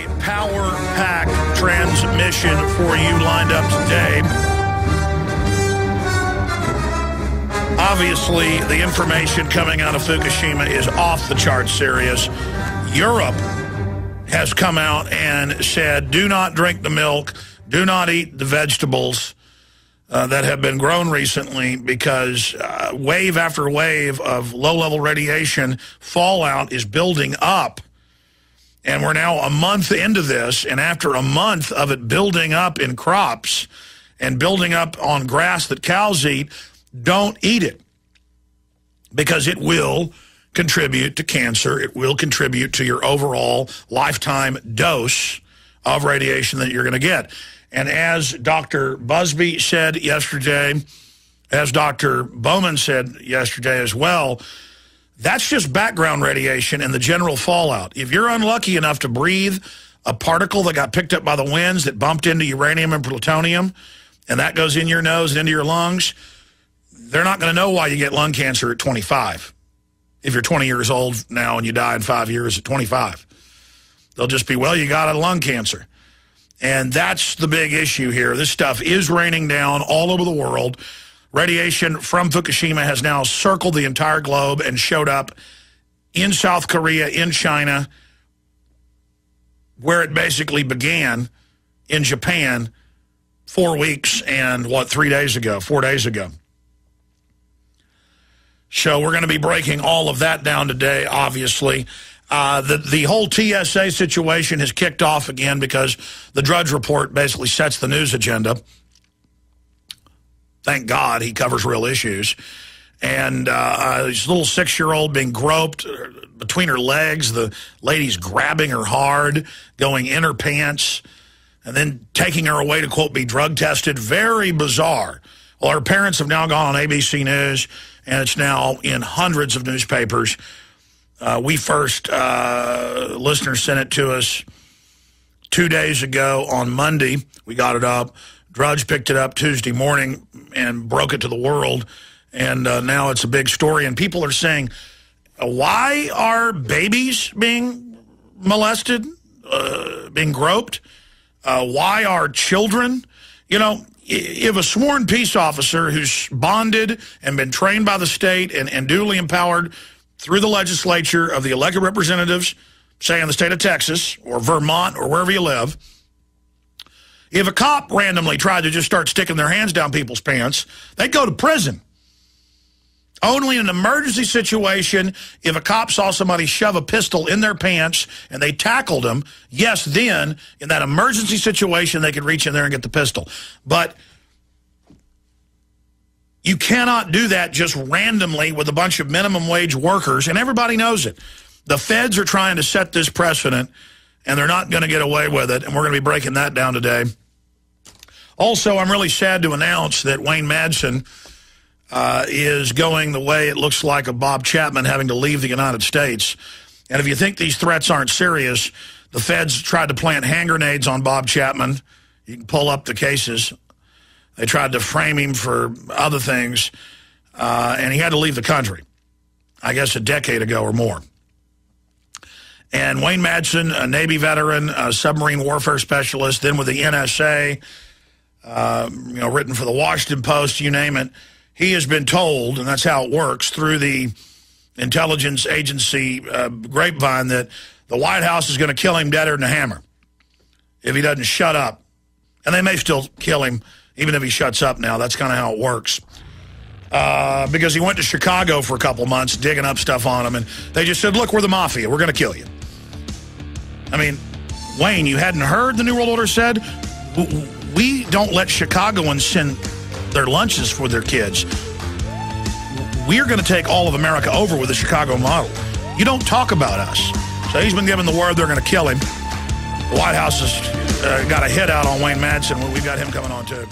a power-packed transmission for you lined up today. Obviously, the information coming out of Fukushima is off the charts serious. Europe has come out and said, do not drink the milk, do not eat the vegetables that have been grown recently, because wave after wave of low-level radiation fallout is building up. And we're now a month into this, and after a month of it building up in crops and building up on grass that cows eat, don't eat it, because it will contribute to cancer. It will contribute to your overall lifetime dose of radiation that you're going to get. And as Dr. Busby said yesterday, as Dr. Bowman said yesterday as well, that's just background radiation and the general fallout. If you're unlucky enough to breathe a particle that got picked up by the winds that bumped into uranium and plutonium, and that goes in your nose and into your lungs, they're not going to know why you get lung cancer at 25. If you're 20 years old now and you die in 5 years at 25. They'll just be, well, you got a lung cancer. And that's the big issue here. This stuff is raining down all over the world. Radiation from Fukushima has now circled the entire globe and showed up in South Korea, in China, where it basically began, in Japan, 4 weeks and, 4 days ago. So we're going to be breaking all of that down today, obviously. The whole TSA situation has kicked off again because the Drudge Report basically sets the news agenda. Thank God he covers real issues. And this little 6-year-old being groped between her legs, the lady's grabbing her hard, going in her pants, and then taking her away to, quote, be drug tested. Very bizarre. Well, her parents have now gone on ABC News, and it's now in hundreds of newspapers. Listeners sent it to us 2 days ago on Monday. We got it up. Drudge picked it up Tuesday morning and broke it to the world. And now it's a big story. And people are saying, why are babies being molested, being groped? Why are children? You know, if a sworn peace officer who's bonded and been trained by the state and duly empowered through the legislature of the elected representatives, say in the state of Texas or Vermont or wherever you live, if a cop randomly tried to just start sticking their hands down people's pants, they'd go to prison. Only in an emergency situation, if a cop saw somebody shove a pistol in their pants and they tackled them, yes, then, in that emergency situation, they could reach in there and get the pistol. But you cannot do that just randomly with a bunch of minimum wage workers, and everybody knows it. The feds are trying to set this precedent, and they're not going to get away with it, and we're going to be breaking that down today. Also, I'm really sad to announce that Wayne Madsen is going the way, it looks like, of Bob Chapman having to leave the United States. And if you think these threats aren't serious, the feds tried to plant hand grenades on Bob Chapman. You can pull up the cases. They tried to frame him for other things, and he had to leave the country, I guess a decade ago or more. And Wayne Madsen, a Navy veteran, a submarine warfare specialist, then with the NSA, written for the Washington Post, you name it, he has been told, and that's how it works, through the intelligence agency grapevine, that the White House is going to kill him deader than a hammer if he doesn't shut up. And they may still kill him even if he shuts up now. That's kind of how it works. Because he went to Chicago for a couple months digging up stuff on him, and they just said, look, we're the mafia. We're going to kill you. I mean, Wayne, you hadn't heard the New World Order said? We don't let Chicagoans send their lunches for their kids. We're going to take all of America over with the Chicago model. You don't talk about us. So he's been given the word they're going to kill him. The White House has got a hit out on Wayne Madsen. We've got him coming on too.